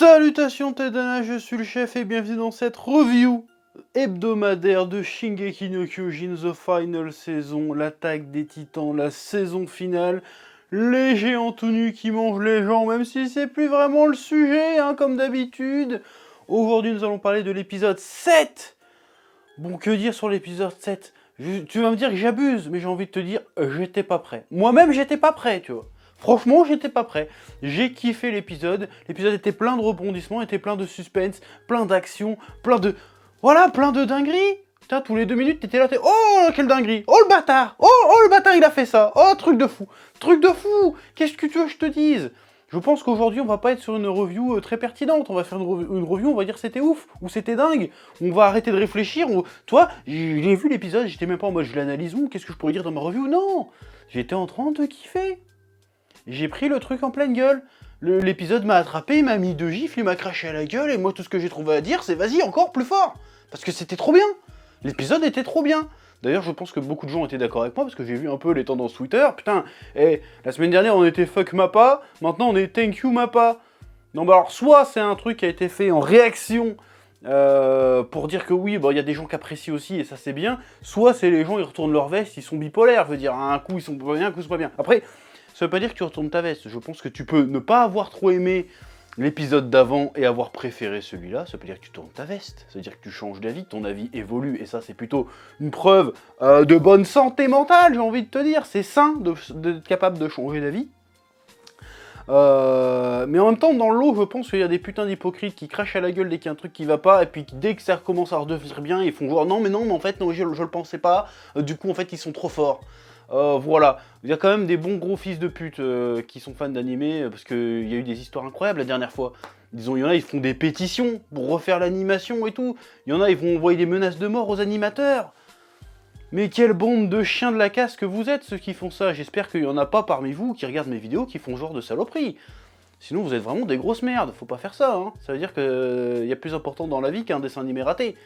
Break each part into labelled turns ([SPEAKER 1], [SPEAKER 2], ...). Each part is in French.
[SPEAKER 1] Salutations Tedana, je suis le chef et bienvenue dans cette review hebdomadaire de Shingeki no Kyojin The Final Season, l'attaque des titans, la saison finale, les géants tout nus qui mangent les gens, même si c'est plus vraiment le sujet, hein, comme d'habitude. Aujourd'hui nous allons parler de l'épisode 7. Bon, que dire sur l'épisode 7 ? Tu vas me dire que j'abuse, mais j'ai envie de te dire, j'étais pas prêt. Moi-même j'étais pas prêt, tu vois. Franchement, j'étais pas prêt. J'ai kiffé l'épisode. L'épisode était plein de rebondissements, était plein de suspense, plein d'action, plein de... Voilà, plein de dingueries. Putain, tous les 2 minutes, t'étais là, oh, quelle dinguerie. Oh, le bâtard. Oh, le bâtard, il a fait ça. Oh, truc de fou. Truc de fou. Qu'est-ce que tu veux que je te dise ? Je pense qu'aujourd'hui, on va pas être sur une review très pertinente. On va faire une review, on va dire c'était ouf, ou c'était dingue. On va arrêter de réfléchir. Toi, j'ai vu l'épisode, j'étais même pas en mode je l'analyse ou qu'est-ce que je pourrais dire dans ma review ? Non. J'étais en train de kiffer. J'ai pris le truc en pleine gueule. L'épisode m'a attrapé, il m'a mis 2 gifles, il m'a craché à la gueule, et moi tout ce que j'ai trouvé à dire, c'est vas-y, encore plus fort. Parce que c'était trop bien. L'épisode était trop bien. D'ailleurs, je pense que beaucoup de gens étaient d'accord avec moi, parce que j'ai vu un peu les tendances Twitter. Putain, la semaine dernière, on était fuck Mappa, maintenant on est thank you Mappa. Non, bah alors, soit c'est un truc qui a été fait en réaction, pour dire que oui, il y a des gens qui apprécient aussi, et ça c'est bien, soit c'est les gens, ils retournent leur veste, ils sont bipolaires, je veux dire, un coup ils sont pas bien, un coup ils sont pas bien. Après, ça veut pas dire que tu retournes ta veste. Je pense que tu peux ne pas avoir trop aimé l'épisode d'avant et avoir préféré celui-là. Ça veut pas dire que tu tournes ta veste. Ça veut dire que tu changes d'avis, que ton avis évolue. Et ça, c'est plutôt une preuve de bonne santé mentale, j'ai envie de te dire. C'est sain d'être capable de changer d'avis. Mais en même temps, dans l'eau, je pense qu'il y a des putains d'hypocrites qui crachent à la gueule dès qu'il y a un truc qui va pas, et puis dès que ça recommence à redevenir bien, ils font genre non, mais en fait, non, je le pensais pas. Du coup, en fait, ils sont trop forts. Voilà, il y a quand même des bons gros fils de pute qui sont fans d'animé, parce qu'il y a eu des histoires incroyables la dernière fois. Disons, il y en a, ils font des pétitions pour refaire l'animation et tout. Il y en a, ils vont envoyer des menaces de mort aux animateurs. Mais quelle bande de chiens de la casse que vous êtes, ceux qui font ça. J'espère qu'il y en a pas parmi vous qui regardent mes vidéos qui font genre de saloperie. Sinon, vous êtes vraiment des grosses merdes. Faut pas faire ça, hein. Ça veut dire qu'il y a plus important dans la vie qu'un dessin animé raté.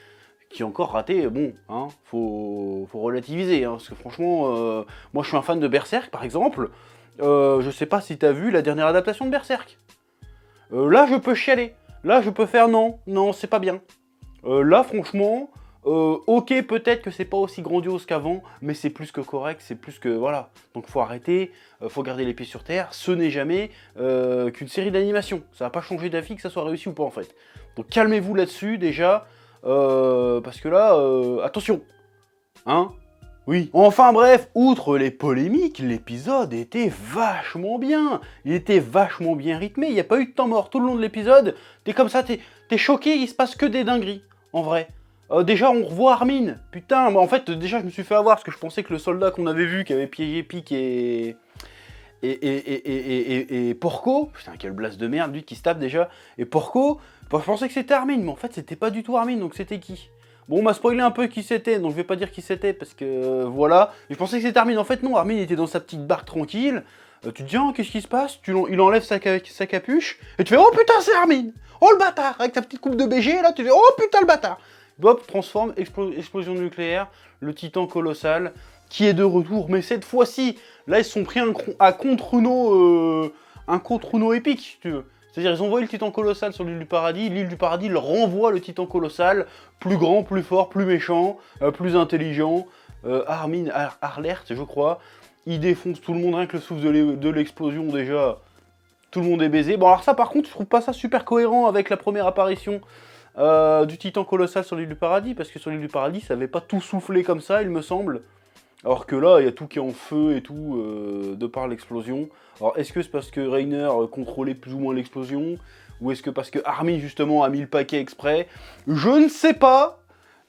[SPEAKER 1] Qui est encore raté, bon, hein, faut relativiser, hein, parce que franchement, moi je suis un fan de Berserk par exemple, je sais pas si t'as vu la dernière adaptation de Berserk. Là je peux chialer, là je peux faire non, c'est pas bien. Là franchement, ok peut-être que c'est pas aussi grandiose qu'avant, mais c'est plus que correct, c'est plus que, voilà. Donc faut arrêter, faut garder les pieds sur terre, ce n'est jamais qu'une série d'animation, ça va pas changer d'avis que ça soit réussi ou pas en fait. Donc calmez-vous là-dessus déjà. Parce que là, attention, hein, oui. Enfin bref, outre les polémiques, l'épisode était vachement bien. Il était vachement bien rythmé, il n'y a pas eu de temps mort tout le long de l'épisode. T'es comme ça, t'es choqué, il se passe que des dingueries, en vrai. Déjà, on revoit Armin. Putain, moi en fait, déjà, je me suis fait avoir parce que je pensais que le soldat qu'on avait vu, qui avait piégé Pic et Porco, putain, quel blast de merde, lui qui se tape déjà, et Porco, bah, je pensais que c'était Armin, mais en fait c'était pas du tout Armin, donc c'était qui ? Bon, on m'a spoilé un peu qui c'était, donc je vais pas dire qui c'était, parce que voilà, je pensais que c'était Armin, en fait non, Armin était dans sa petite barque tranquille, tu te dis, oh, qu'est-ce qui se passe ? Il enlève sa capuche, et tu fais, oh putain, c'est Armin ! Oh le bâtard ! Avec ta petite coupe de BG, là, tu fais, oh putain, le bâtard ! Bob transforme, explosion nucléaire, le titan colossal, qui est de retour, mais cette fois-ci, là ils se sont pris un contre-Uno épique, si tu veux. C'est-à-dire ils ont envoyé le titan colossal sur l'île du paradis leur renvoie le titan colossal, plus grand, plus fort, plus méchant, plus intelligent, Armin Arlert, je crois, il défonce tout le monde, rien que le souffle de l'explosion déjà, tout le monde est baisé. Bon alors ça par contre, je trouve pas ça super cohérent avec la première apparition du titan colossal sur l'île du paradis, parce que sur l'île du paradis ça avait pas tout soufflé comme ça, il me semble. Alors que là, il y a tout qui est en feu et tout, de par l'explosion. Alors, est-ce que c'est parce que Reiner contrôlait plus ou moins l'explosion ? Ou est-ce que parce que Armin, justement, a mis le paquet exprès ? Je ne sais pas.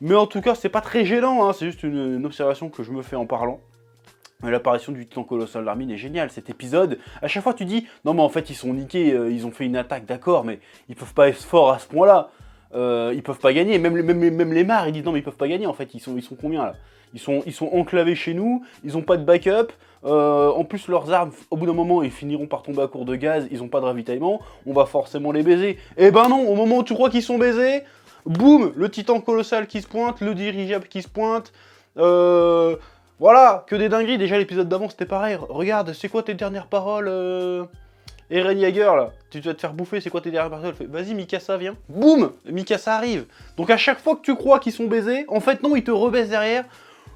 [SPEAKER 1] Mais en tout cas, c'est pas très gênant, hein, c'est juste une observation que je me fais en parlant. L'apparition du titan colossal d'Armin est géniale, cet épisode. À chaque fois, tu dis, non mais en fait, ils sont niqués, ils ont fait une attaque, d'accord, mais ils peuvent pas être forts à ce point-là. Ils peuvent pas gagner, même les mares, ils disent non mais ils peuvent pas gagner en fait, ils sont combien là ? Ils sont enclavés chez nous, ils ont pas de backup, en plus leurs armes, au bout d'un moment, ils finiront par tomber à court de gaz, ils ont pas de ravitaillement, on va forcément les baiser. Eh ben non, au moment où tu crois qu'ils sont baisés, boum, le titan colossal qui se pointe, le dirigeable qui se pointe, voilà, que des dingueries. Déjà l'épisode d'avant c'était pareil, regarde, c'est quoi tes dernières paroles Eren Yeager, là, tu vas te faire bouffer, c'est quoi tes derrière Berthold? Vas-y, Mikasa, viens. Boum, Mikasa arrive. Donc à chaque fois que tu crois qu'ils sont baisés, en fait non, ils te rebaissent derrière.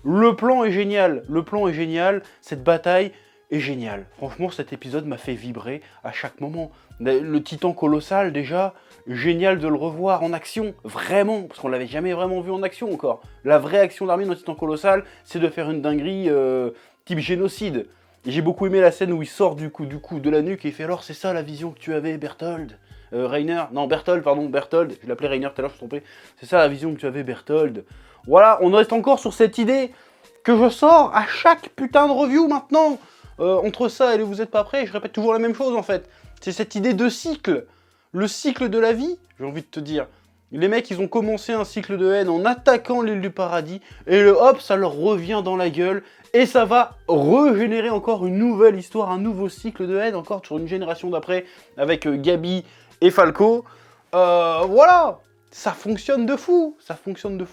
[SPEAKER 1] Le plan est génial, cette bataille est géniale. Franchement, cet épisode m'a fait vibrer à chaque moment. Le titan colossal, déjà, génial de le revoir en action, vraiment, parce qu'on l'avait jamais vraiment vu en action encore. La vraie action d'armée dans titan colossal, c'est de faire une dinguerie type génocide. Et j'ai beaucoup aimé la scène où il sort du coup de la nuque et il fait alors c'est ça la vision que tu avais Berthold Reiner, non Berthold, pardon, Berthold, je l'appelais Reiner tout à l'heure, je me suis trompé. C'est ça la vision que tu avais Berthold. Voilà, on reste encore sur cette idée que je sors à chaque putain de review maintenant. Entre ça et le vous êtes pas prêts, je répète toujours la même chose en fait. C'est cette idée de cycle. Le cycle de la vie, j'ai envie de te dire. Les mecs, ils ont commencé un cycle de haine en attaquant l'île du paradis, et hop, ça leur revient dans la gueule, et ça va régénérer encore une nouvelle histoire, un nouveau cycle de haine, encore sur une génération d'après, avec Gabi et Falco. Voilà, ça fonctionne de fou,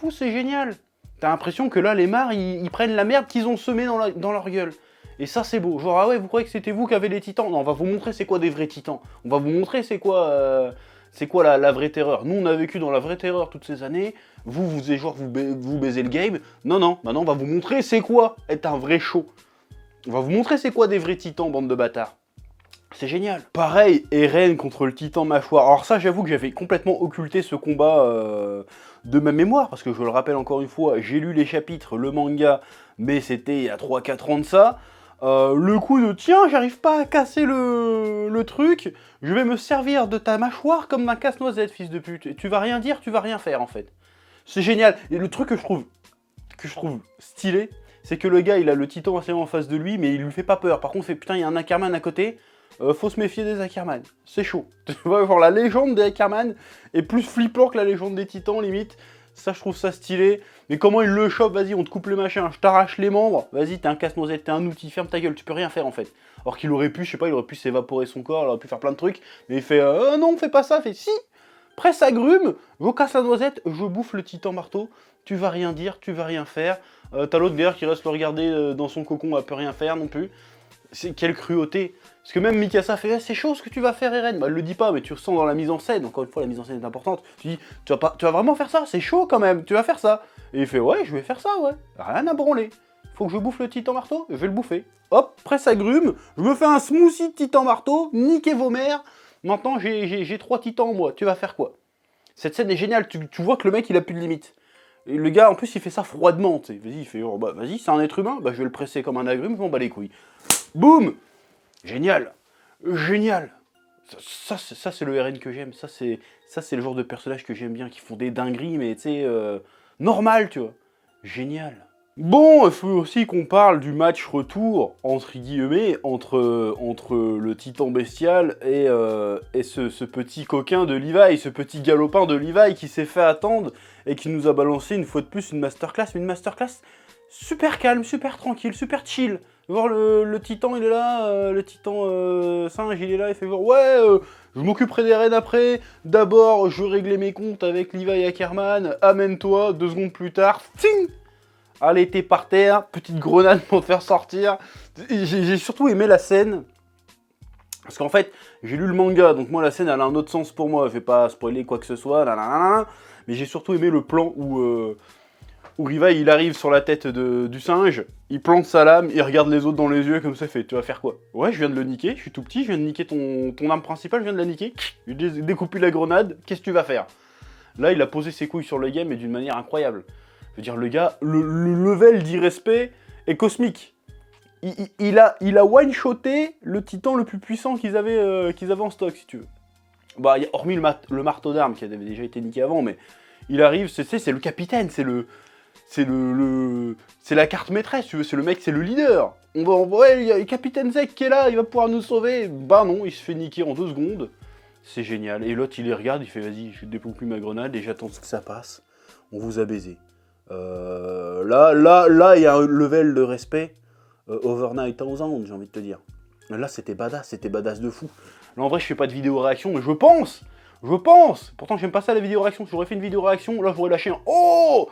[SPEAKER 1] c'est génial. T'as l'impression que là, les mares, ils prennent la merde qu'ils ont semée dans leur gueule. Et ça, c'est beau. Genre, ah ouais, vous croyez que c'était vous qui avez les titans? Non, on va vous montrer c'est quoi des vrais titans. On va vous montrer c'est quoi la vraie terreur. Nous, on a vécu dans la vraie terreur toutes ces années. Vous faisiez genre, vous baisez le game. Non, non, maintenant, on va vous montrer c'est quoi être un vrai show. On va vous montrer c'est quoi des vrais titans, bande de bâtards. C'est génial. Pareil, Eren contre le titan mâchoire. Alors ça, j'avoue que j'avais complètement occulté ce combat de ma mémoire, parce que je le rappelle encore une fois, j'ai lu les chapitres, le manga, mais c'était il y a 3-4 ans de ça. Le coup de tiens, j'arrive pas à casser le truc, je vais me servir de ta mâchoire comme d'un casse-noisette, fils de pute. Et tu vas rien dire, tu vas rien faire en fait. C'est génial. Et le truc que je trouve stylé, c'est que le gars il a le titan assez en face de lui, mais il lui fait pas peur. Par contre, il fait putain, il y a un Ackerman à côté. Faut se méfier des Ackerman, c'est chaud. Tu vois, genre la légende des Ackerman est plus flippant que la légende des titans, limite. Ça, je trouve ça stylé. Mais comment il le chope? Vas-y, on te coupe les machins, je t'arrache les membres. Vas-y, t'es un casse-noisette, t'es un outil, ferme ta gueule, tu peux rien faire en fait. Alors qu'il aurait pu, je sais pas, il aurait pu s'évaporer son corps, il aurait pu faire plein de trucs. Mais il fait, non, fais pas ça, fait si. Presse agrume, je casse la noisette, je bouffe le titan marteau. Tu vas rien dire, tu vas rien faire. T'as l'autre d'ailleurs qui reste le regarder dans son cocon, elle peut rien faire non plus. C'est quelle cruauté. Parce que même Mikasa fait c'est chaud ce que tu vas faire Eren. Bah elle le dit pas mais tu ressens dans la mise en scène, encore une fois la mise en scène est importante. Tu dis tu vas vraiment faire ça, c'est chaud quand même, tu vas faire ça. Et il fait ouais je vais faire ça ouais, rien à branler. Faut que je bouffe le titan marteau, je vais le bouffer. Hop, presse agrume, je me fais un smoothie de titan marteau, niquez vos mères. Maintenant j'ai 3 titans en moi, tu vas faire quoi? Cette scène est géniale, tu vois que le mec il a plus de limite. Et le gars en plus il fait ça froidement, tu sais. Vas-y il fait oh, bah vas-y c'est un être humain, bah je vais le presser comme un agrume, je m'en bats les couilles. Boum. Génial. Génial. Ça c'est le RN que j'aime. Ça c'est le genre de personnage que j'aime bien, qui font des dingueries, mais tu sais, normal, tu vois. Génial. Bon, il faut aussi qu'on parle du match retour, entre guillemets, entre le titan bestial et ce petit coquin de Levi, ce petit galopin de Levi qui s'est fait attendre et qui nous a balancé une fois de plus une masterclass, super calme, super tranquille, super chill. Voir le titan, il est là, le titan singe, il est là, il fait genre ouais, je m'occuperai des raids après. D'abord, je vais régler mes comptes avec Levi Ackerman. Amène-toi, 2 secondes plus tard, ting. Allez, t'es par terre, petite grenade pour te faire sortir. J'ai surtout aimé la scène. Parce qu'en fait, j'ai lu le manga, donc moi la scène elle a un autre sens pour moi. Je vais pas spoiler quoi que ce soit, mais j'ai surtout aimé le plan où Levi il arrive sur la tête du singe, il plante sa lame, il regarde les autres dans les yeux comme ça, il fait tu vas faire quoi? Ouais, je viens de le niquer, je suis tout petit, je viens de niquer ton arme principale, je viens de la niquer, je lui ai découpé la grenade, qu'est-ce que tu vas faire? Là, il a posé ses couilles sur le game et d'une manière incroyable. Je veux dire, le gars, le level d'irrespect est cosmique. Il a one-shoté le titan le plus puissant qu'ils avaient en stock, si tu veux. Bah, hormis le marteau d'armes qui avait déjà été niqué avant, mais il arrive, c'est le capitaine, c'est la carte maîtresse, tu veux, c'est le mec, c'est le leader. Ouais, il y a le capitaine Zek qui est là, il va pouvoir nous sauver. Bah non, il se fait niquer en 2 secondes. C'est génial. Et l'autre, il les regarde, il fait vas-y, je dépouille plus ma grenade et j'attends que ça passe. On vous a baisé. Là, il y a un level de respect overnight 1000, j'ai envie de te dire. Là, c'était badass de fou. Là, en vrai, je fais pas de vidéo réaction, mais je pense. Pourtant, j'aime pas ça, la vidéo réaction. Si j'aurais fait une vidéo réaction, là, j'aurais lâché un oh.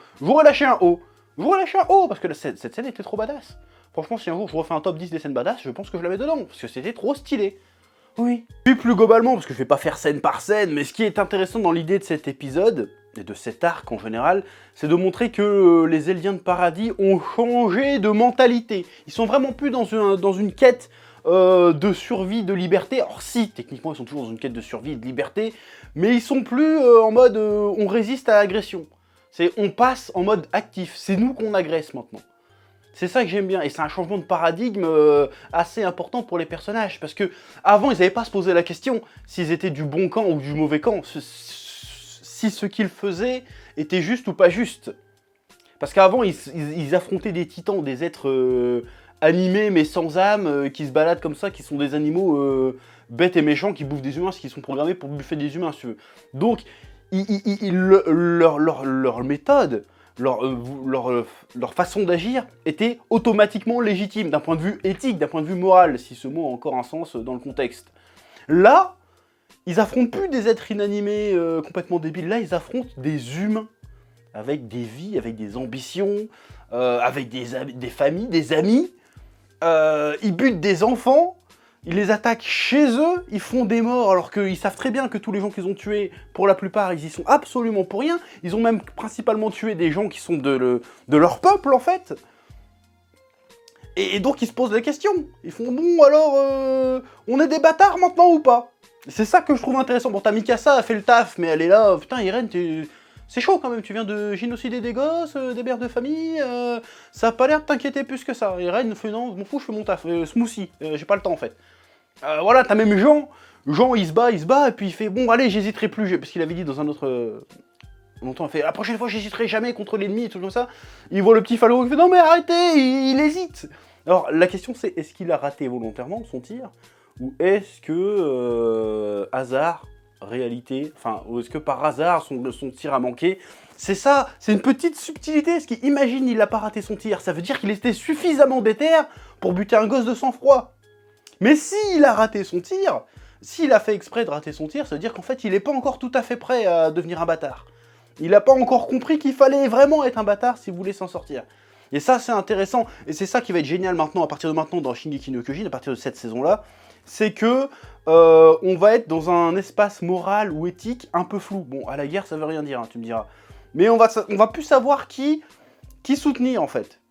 [SPEAKER 1] Parce que cette scène était trop badass. Franchement, si un jour je refais un top 10 des scènes badass, je pense que je la mets dedans. Parce que c'était trop stylé. Oui. Puis plus globalement, parce que je vais pas faire scène par scène, mais ce qui est intéressant dans l'idée de cet épisode, et de cet arc en général, c'est de montrer que les Eldiens de Paradis ont changé de mentalité. Ils sont vraiment plus dans une quête de survie, de liberté. Alors si, techniquement, ils sont toujours dans une quête de survie et de liberté, mais ils sont plus en mode on résiste à l'agression. C'est on passe en mode actif. C'est nous qu'on agresse maintenant. C'est ça que j'aime bien, et c'est un changement de paradigme assez important pour les personnages, parce que avant ils n'avaient pas à se poser la question s'ils étaient du bon camp ou du mauvais camp, si ce qu'ils faisaient était juste ou pas juste. Parce qu'avant ils affrontaient des titans, des êtres animés mais sans âme, qui se baladent comme ça, qui sont des animaux bêtes et méchants, qui bouffent des humains, qui sont programmés pour bouffer des humains, si tu veux. Donc leur méthode, leur façon d'agir était automatiquement légitime, d'un point de vue éthique, d'un point de vue moral, si ce mot a encore un sens dans le contexte. Là, ils affrontent plus des êtres inanimés complètement débiles, là ils affrontent des humains, avec des vies, avec des ambitions, avec des familles, des amis, ils butent des enfants, ils les attaquent chez eux, ils font des morts alors qu'ils savent très bien que tous les gens qu'ils ont tués, pour la plupart, ils y sont absolument pour rien. Ils ont même principalement tué des gens qui sont de leur peuple, en fait. Et donc ils se posent la question. Ils font, bon, alors, on est des bâtards maintenant ou pas? C'est ça que je trouve intéressant. Bon, ta Mikasa a fait le taf, mais elle est là, putain, Eren, c'est chaud quand même, tu viens de génocider des gosses, des mères de famille, ça a pas l'air de t'inquiéter plus que ça. Et Ren fait non, je m'en fous, je fais mon taf, smoothie, j'ai pas le temps en fait. Voilà, t'as même Jean, il se bat, et puis il fait bon, allez, j'hésiterai plus, parce qu'il avait dit dans un autre. Longtemps, il fait la prochaine fois, j'hésiterai jamais contre l'ennemi et tout comme ça. Il voit le petit Falo, il fait non, mais arrêtez, il hésite. Alors la question c'est, est-ce qu'il a raté volontairement son tir, ou est-ce que hasard, réalité, enfin, ou est-ce que par hasard son tir a manqué? C'est ça, c'est une petite subtilité, parce qu'imagine il n'a pas raté son tir, ça veut dire qu'il était suffisamment déter pour buter un gosse de sang-froid. Mais s'il a raté son tir, s'il a fait exprès de rater son tir, ça veut dire qu'en fait il n'est pas encore tout à fait prêt à devenir un bâtard. Il n'a pas encore compris qu'il fallait vraiment être un bâtard s'il voulait s'en sortir. Et ça c'est intéressant, et c'est ça qui va être génial maintenant, à partir de maintenant dans Shingeki no Kyojin, à partir de cette saison-là, c'est que on va être dans un espace moral ou éthique un peu flou. Bon, à la guerre, ça veut rien dire, hein, tu me diras. Mais on va plus savoir qui soutenir, en fait.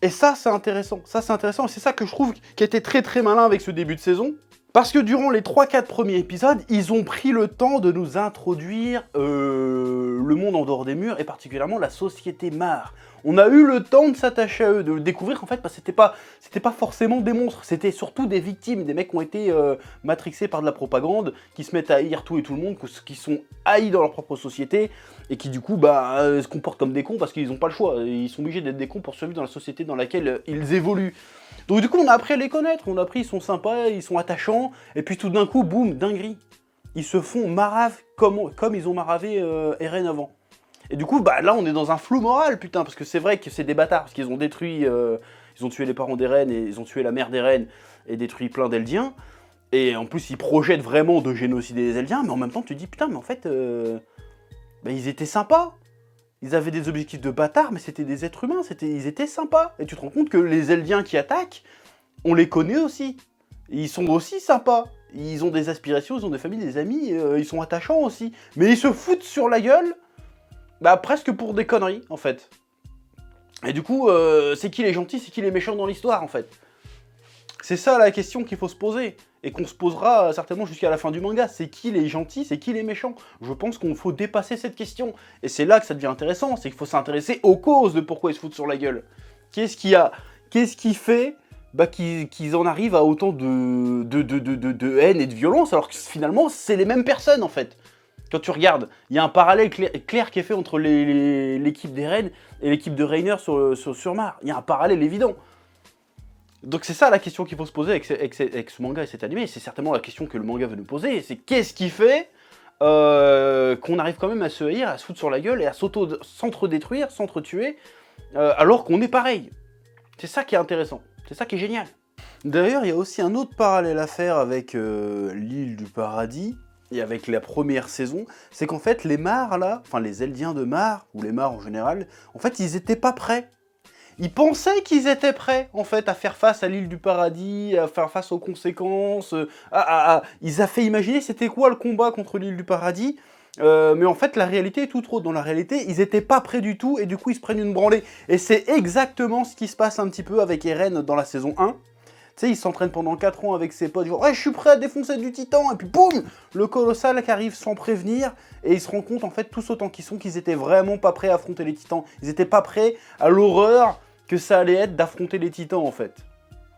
[SPEAKER 1] Et ça, c'est intéressant. Ça, c'est intéressant. Et c'est ça que je trouve qui a été très très malin avec ce début de saison. Parce que durant les 3-4 premiers épisodes, ils ont pris le temps de nous introduire le monde en dehors des murs, et particulièrement la société Mar. On a eu le temps de s'attacher à eux, de découvrir qu'en fait, c'était pas forcément des monstres, c'était surtout des victimes, des mecs qui ont été matrixés par de la propagande, qui se mettent à haïr tout et tout le monde, qui sont haïs dans leur propre société, et qui du coup se comportent comme des cons parce qu'ils n'ont pas le choix, ils sont obligés d'être des cons pour survivre dans la société dans laquelle ils évoluent. Donc du coup, on a appris à les connaître, on a appris, ils sont sympas, ils sont attachants, et puis tout d'un coup, boum, dinguerie. Ils se font marave comme ils ont maravé Eren avant. Et du coup, là, on est dans un flou moral, putain, parce que c'est vrai que c'est des bâtards, parce qu'ils ont détruit, ils ont tué les parents d'Eren, et ils ont tué la mère d'Eren, et détruit plein d'Eldiens, et en plus, ils projettent vraiment de génocider les Eldiens, mais en même temps, tu te dis, putain, mais en fait, ils étaient sympas. Ils avaient des objectifs de bâtards, mais c'était des êtres humains, ils étaient sympas. Et tu te rends compte que les Eldiens qui attaquent, on les connaît aussi. Ils sont aussi sympas. Ils ont des aspirations, ils ont des familles, des amis, ils sont attachants aussi. Mais ils se foutent sur la gueule, presque pour des conneries, en fait. Et du coup, c'est qui les gentils, c'est qui les méchants dans l'histoire, en fait? C'est ça la question qu'il faut se poser, et qu'on se posera certainement jusqu'à la fin du manga. C'est qui les gentils, c'est qui les méchants? Je pense qu'il faut dépasser cette question. Et c'est là que ça devient intéressant, c'est qu'il faut s'intéresser aux causes de pourquoi ils se foutent sur la gueule. Qu'est-ce qui fait qu'ils en arrivent à autant de haine et de violence, alors que finalement, c'est les mêmes personnes, en fait. Quand tu regardes, il y a un parallèle clair qui est fait entre l'équipe d'Eren et l'équipe de Reiner sur Mar. Il y a un parallèle évident. Donc c'est ça la question qu'il faut se poser avec ce manga et cet animé, c'est certainement la question que le manga veut nous poser, c'est qu'est-ce qui fait qu'on arrive quand même à se haïr, à se foutre sur la gueule et à s'entre-détruire, s'entre-tuer, alors qu'on est pareil. C'est ça qui est intéressant, c'est ça qui est génial. D'ailleurs, il y a aussi un autre parallèle à faire avec l'île du paradis, et avec la première saison, c'est qu'en fait les Mar là, enfin les Eldiens de Mar, ou les Mar en général, en fait ils étaient pas prêts. Ils pensaient qu'ils étaient prêts, en fait, à faire face à l'île du paradis, à faire face aux conséquences. Ils a fait imaginer c'était quoi le combat contre l'île du paradis. Mais en fait, la réalité est tout autre. Dans la réalité, ils étaient pas prêts du tout, et du coup, ils se prennent une branlée. Et c'est exactement ce qui se passe un petit peu avec Eren dans la saison 1. Tu sais, il s'entraîne pendant 4 ans avec ses potes, genre « Ouais, je suis prêt à défoncer du titan !» Et puis boum, le colossal qui arrive sans prévenir, et ils se rendent compte, en fait, tous autant qu'ils étaient vraiment pas prêts à affronter les titans. Ils étaient pas prêts à l'horreur que ça allait être d'affronter les titans, en fait.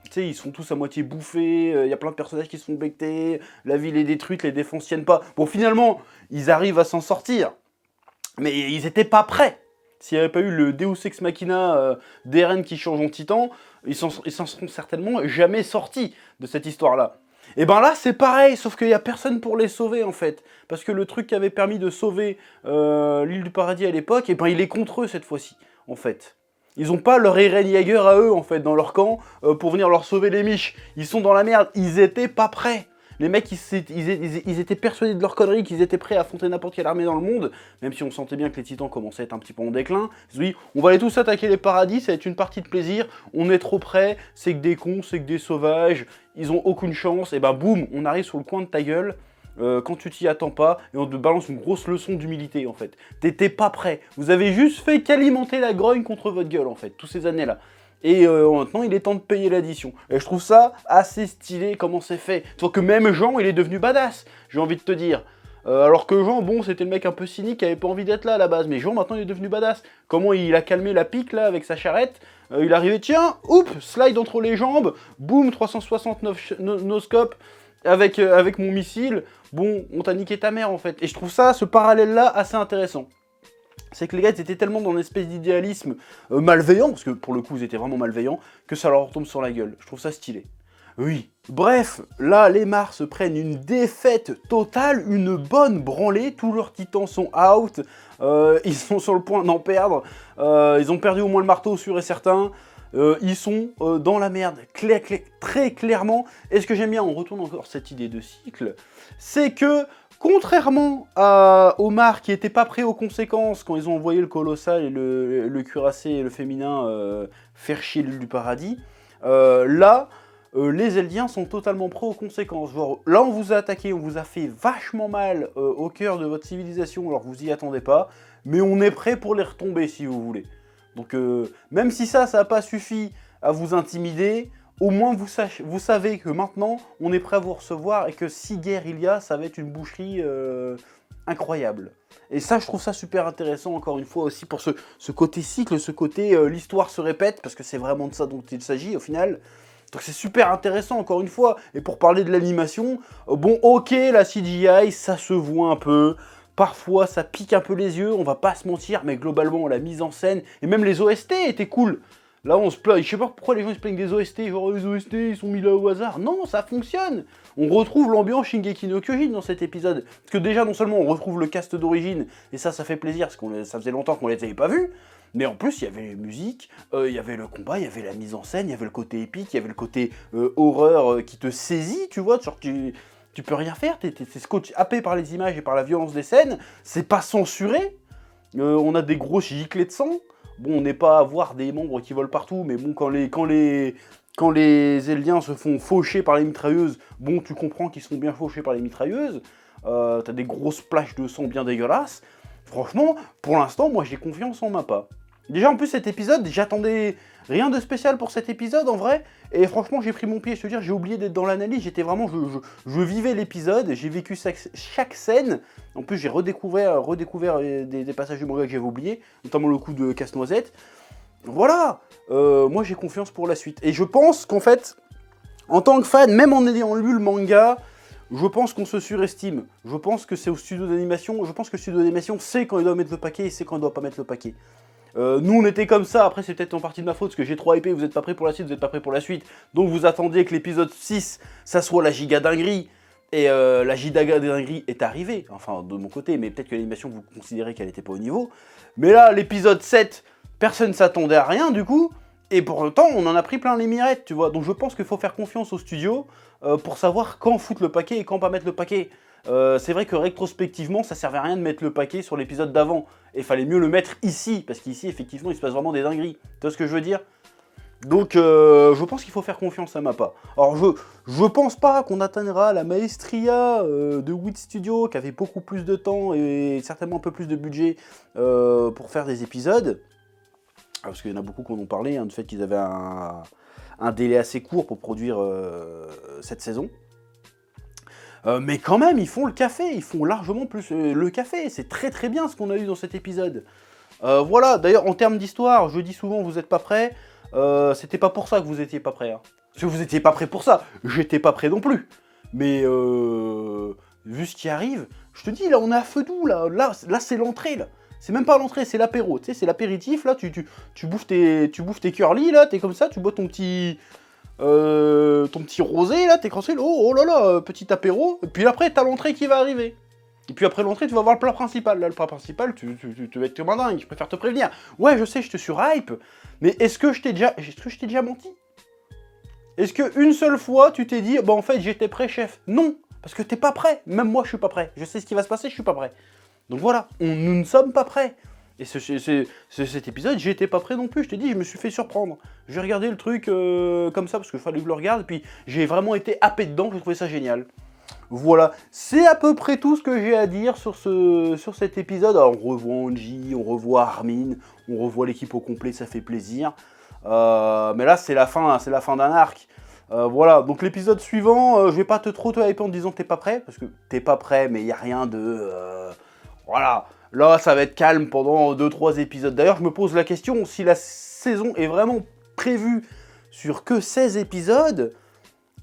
[SPEAKER 1] Tu sais, ils sont tous à moitié bouffés, y a plein de personnages qui se sont bectés, la ville est détruite, les défenses tiennent pas. Bon, finalement, ils arrivent à s'en sortir, mais ils étaient pas prêts. S'il n'y avait pas eu le Deus Ex Machina d'Eren qui change en titan, ils s'en seront certainement jamais sortis de cette histoire-là. Et ben là, c'est pareil, sauf qu'il n'y a personne pour les sauver, en fait. Parce que le truc qui avait permis de sauver l'île du paradis à l'époque, et ben il est contre eux cette fois-ci, en fait. Ils ont pas leur Eren Yeager à eux, en fait, dans leur camp, pour venir leur sauver les miches. Ils sont dans la merde, ils étaient pas prêts. Les mecs, ils étaient persuadés de leur connerie, qu'ils étaient prêts à affronter n'importe quelle armée dans le monde, même si on sentait bien que les titans commençaient à être un petit peu en déclin. Ils se sont dit, on va aller tous attaquer les paradis, ça va être une partie de plaisir, on est trop près, c'est que des cons, c'est que des sauvages, ils ont aucune chance, et ben boum, on arrive sur le coin de ta gueule, quand tu t'y attends pas, et on te balance une grosse leçon d'humilité, en fait. T'étais pas prêt, vous avez juste fait qu'alimenter la grogne contre votre gueule, en fait, toutes ces années-là. Et maintenant, il est temps de payer l'addition. Et je trouve ça assez stylé comment c'est fait. Tu vois que même Jean, il est devenu badass, j'ai envie de te dire. Alors que Jean, bon, c'était le mec un peu cynique, qui avait pas envie d'être là à la base. Mais Jean, maintenant, il est devenu badass. Comment il a calmé la pique, là, avec sa charrette. Il est arrivé, tiens, oups, slide entre les jambes, boum, 369 no-scope avec mon missile. Bon, on t'a niqué ta mère, en fait. Et je trouve ça, ce parallèle-là, assez intéressant. C'est que les gars ils étaient tellement dans une espèce d'idéalisme malveillant, parce que pour le coup ils étaient vraiment malveillants, que ça leur retombe sur la gueule. Je trouve ça stylé. Oui. Bref, là les Mars se prennent une défaite totale, une bonne branlée, tous leurs titans sont out, ils sont sur le point d'en perdre, ils ont perdu au moins le marteau sûr et certain, ils sont dans la merde, très clairement. Et ce que j'aime bien, on retourne encore cette idée de cycle, c'est que contrairement à Omar qui était pas prêt aux conséquences quand ils ont envoyé le colossal et le cuirassé et le féminin faire chier l'île du paradis, là, les Eldiens sont totalement prêts aux conséquences. Genre, là, on vous a attaqué, on vous a fait vachement mal au cœur de votre civilisation, alors vous y attendez pas, mais on est prêt pour les retomber si vous voulez. Donc, même si ça n'a pas suffi à vous intimider, au moins vous savez que maintenant, on est prêt à vous recevoir et que si guerre il y a, ça va être une boucherie incroyable. Et ça, je trouve ça super intéressant, encore une fois, aussi pour ce côté cycle, ce côté l'histoire se répète, parce que c'est vraiment de ça dont il s'agit au final. Donc c'est super intéressant, encore une fois. Et pour parler de l'animation, bon, ok, la CGI, ça se voit un peu. Parfois, ça pique un peu les yeux, on va pas se mentir, mais globalement, la mise en scène, et même les OST étaient cool. Là, on se plaint, je sais pas pourquoi les gens se plaignent des OST, genre les OST, ils sont mis là au hasard. Non, ça fonctionne. On retrouve l'ambiance Shingeki no Kyojin dans cet épisode. Parce que déjà, non seulement on retrouve le cast d'origine, et ça fait plaisir, parce que ça faisait longtemps qu'on les avait pas vus, mais en plus, il y avait les musiques, il y avait le combat, il y avait la mise en scène, il y avait le côté épique, il y avait le côté horreur qui te saisit, tu vois, genre tu peux rien faire, t'es scotché, happé par les images et par la violence des scènes, c'est pas censuré, on a des grosses giclées de sang, bon, on n'est pas à voir des membres qui volent partout, mais bon, quand les Eldiens se font faucher par les mitrailleuses, bon, tu comprends qu'ils sont bien fauchés par les mitrailleuses, t'as des grosses plages de sang bien dégueulasses, franchement, pour l'instant, moi j'ai confiance en Mappa. Déjà, en plus, cet épisode, j'attendais rien de spécial pour cet épisode, en vrai. Et franchement, j'ai pris mon pied, je te dire, j'ai oublié d'être dans l'analyse. J'étais vraiment, je vivais l'épisode, j'ai vécu chaque scène. En plus, j'ai redécouvert des passages du manga que j'avais oubliés, notamment le coup de Casse-Noisette. Voilà, moi j'ai confiance pour la suite. Et je pense qu'en fait, en tant que fan, même en ayant lu le manga, je pense qu'on se surestime. Je pense que c'est au studio d'animation. Je pense que le studio d'animation sait quand il doit mettre le paquet et sait quand il doit pas mettre le paquet. Nous on était comme ça, après c'est peut-être en partie de ma faute parce que j'ai trop hypé, vous êtes pas prêts pour la suite, vous êtes pas prêts pour la suite. Donc vous attendiez que l'épisode 6, ça soit la giga dinguerie. Et la giga dinguerie est arrivée, enfin de mon côté, mais peut-être que l'animation vous considérez qu'elle était pas au niveau. Mais là, l'épisode 7, personne s'attendait à rien du coup. Et pour autant, on en a pris plein les mirettes, tu vois. Donc je pense qu'il faut faire confiance au studio pour savoir quand foutre le paquet et quand pas mettre le paquet. C'est vrai que rétrospectivement, ça servait à rien de mettre le paquet sur l'épisode d'avant. Et fallait mieux le mettre ici, parce qu'ici, effectivement, il se passe vraiment des dingueries. Tu vois ce que je veux dire? Donc, je pense qu'il faut faire confiance à Mappa. Alors, je pense pas qu'on atteindra la maestria de Wit Studio, qui avait beaucoup plus de temps et certainement un peu plus de budget pour faire des épisodes. Parce qu'il y en a beaucoup qui en ont parlé, du fait qu'ils avaient un délai assez court pour produire cette saison. Mais quand même, ils font le café, ils font largement plus le café. C'est très très bien ce qu'on a eu dans cet épisode. Voilà, d'ailleurs, en termes d'histoire, je dis souvent, vous n'êtes pas prêts. C'était pas pour ça que vous étiez pas prêts. Hein. Parce que vous étiez pas prêts pour ça. J'étais pas prêt non plus. Mais vu ce qui arrive, je te dis, là, on est à feu doux. Là c'est l'entrée, là. C'est même pas l'entrée, c'est l'apéro. Tu sais, c'est l'apéritif, là. Tu bouffes tes curly, là. T'es comme ça, tu bois ton petit rosé, là. T'es cransé. Oh là là, petit apéro. Et puis après, t'as l'entrée qui va arriver. Et puis après l'entrée, tu vas voir le plat principal. Là, le plat principal, tu vas être comme un dingue. Je préfère te prévenir. Ouais, je sais, je te surhype. Mais est-ce que je t'ai déjà menti? Est-ce qu'une seule fois, tu t'es dit, bah en fait, j'étais prêt, chef? Non, parce que t'es pas prêt. Même moi, je suis pas prêt. Je sais ce qui va se passer, je suis pas prêt. Donc voilà, nous ne sommes pas prêts. Et cet épisode, j'étais pas prêt non plus. Je t'ai dit, je me suis fait surprendre. J'ai regardé le truc comme ça, parce qu'il fallait que je le regarde. Et puis, j'ai vraiment été happé dedans. J'ai trouvé ça génial. Voilà, c'est à peu près tout ce que j'ai à dire sur cet épisode. Alors, on revoit Angie, on revoit Armin, on revoit l'équipe au complet, ça fait plaisir. Mais là, c'est la fin d'un arc. Voilà, donc l'épisode suivant, je vais pas trop te hyper en te disant que t'es pas prêt, parce que t'es pas prêt, mais il n'y a rien de... voilà, là, ça va être calme pendant 2-3 épisodes. D'ailleurs, je me pose la question, si la saison est vraiment prévue sur que 16 épisodes...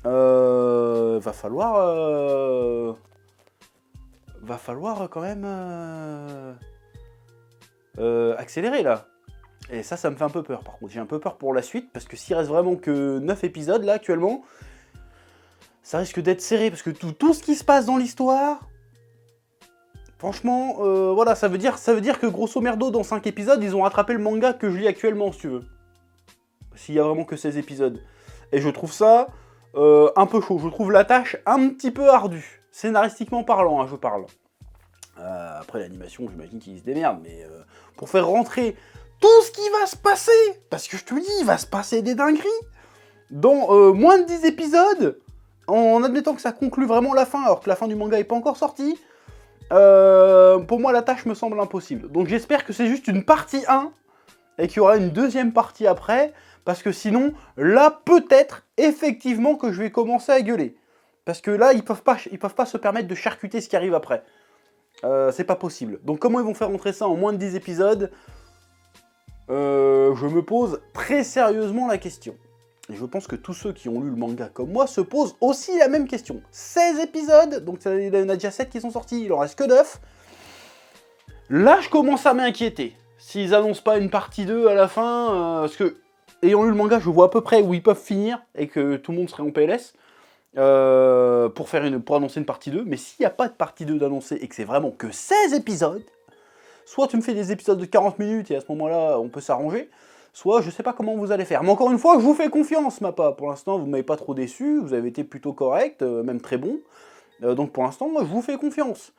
[SPEAKER 1] va falloir quand même accélérer là. Et ça me fait un peu peur par contre. J'ai un peu peur pour la suite parce que s'il reste vraiment que 9 épisodes là actuellement, ça risque d'être serré parce que tout ce qui se passe dans l'histoire, franchement, voilà, ça veut dire que grosso merdo dans 5 épisodes, ils ont rattrapé le manga que je lis actuellement si tu veux. S'il y a vraiment que 16 épisodes. Et je trouve ça... un peu chaud, je trouve la tâche un petit peu ardue, scénaristiquement parlant, hein, je parle. Après l'animation, j'imagine qu'ils se démerdent, mais pour faire rentrer tout ce qui va se passer, parce que je te dis, il va se passer des dingueries, dans moins de 10 épisodes, en admettant que ça conclut vraiment la fin, alors que la fin du manga n'est pas encore sortie, pour moi la tâche me semble impossible. Donc j'espère que c'est juste une partie 1, et qu'il y aura une deuxième partie après, parce que sinon, là, peut-être, effectivement, que je vais commencer à gueuler. Parce que là, ils peuvent pas se permettre de charcuter ce qui arrive après. C'est pas possible. Donc comment ils vont faire rentrer ça en moins de 10 épisodes? Je me pose très sérieusement la question. Et je pense que tous ceux qui ont lu le manga comme moi se posent aussi la même question. 16 épisodes, donc il y en a déjà 7 qui sont sortis, il en reste que 9. Là, je commence à m'inquiéter. S'ils annoncent pas une partie 2 à la fin, parce que, ayant lu le manga, je vois à peu près où ils peuvent finir, et que tout le monde serait en PLS, pour annoncer une partie 2, mais s'il n'y a pas de partie 2 d'annoncer, et que c'est vraiment que 16 épisodes, soit tu me fais des épisodes de 40 minutes, et à ce moment-là, on peut s'arranger, soit je sais pas comment vous allez faire. Mais encore une fois, je vous fais confiance, Mappa. Pour l'instant, vous m'avez pas trop déçu, vous avez été plutôt correct, même très bon. Donc pour l'instant, moi, je vous fais confiance.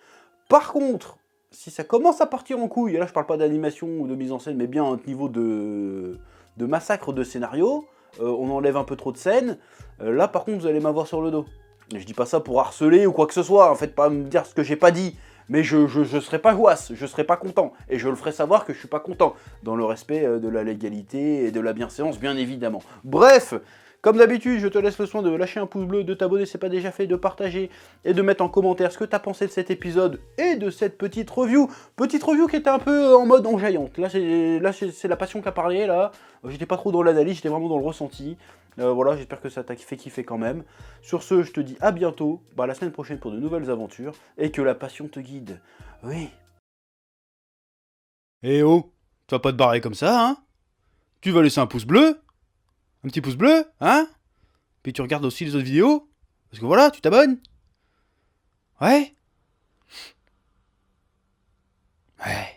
[SPEAKER 1] Par contre, si ça commence à partir en couille, et là je parle pas d'animation ou de mise en scène, mais bien un niveau de massacre de scénario, on enlève un peu trop de scènes, là par contre vous allez m'avoir sur le dos. Et je dis pas ça pour harceler ou quoi que ce soit, en fait pas me dire ce que j'ai pas dit, mais je serai pas jouasse, je serai pas content, et je le ferai savoir que je suis pas content, dans le respect de la légalité et de la bienséance bien évidemment. Bref, comme d'habitude, je te laisse le soin de lâcher un pouce bleu, de t'abonner si c'est pas déjà fait, de partager et de mettre en commentaire ce que tu as pensé de cet épisode et de cette petite review. Petite review qui était un peu en mode enjaillante. Là, c'est la passion qui a parlé, là. J'étais pas trop dans l'analyse, j'étais vraiment dans le ressenti. Voilà, j'espère que ça t'a fait kiffer quand même. Sur ce, je te dis à bientôt, la semaine prochaine pour de nouvelles aventures, et que la passion te guide. Oui. Eh oh, tu vas pas te barrer comme ça, hein? Tu vas laisser un pouce bleu? Un petit pouce bleu, hein? Puis tu regardes aussi les autres vidéos. Parce que voilà, tu t'abonnes. Ouais? Ouais.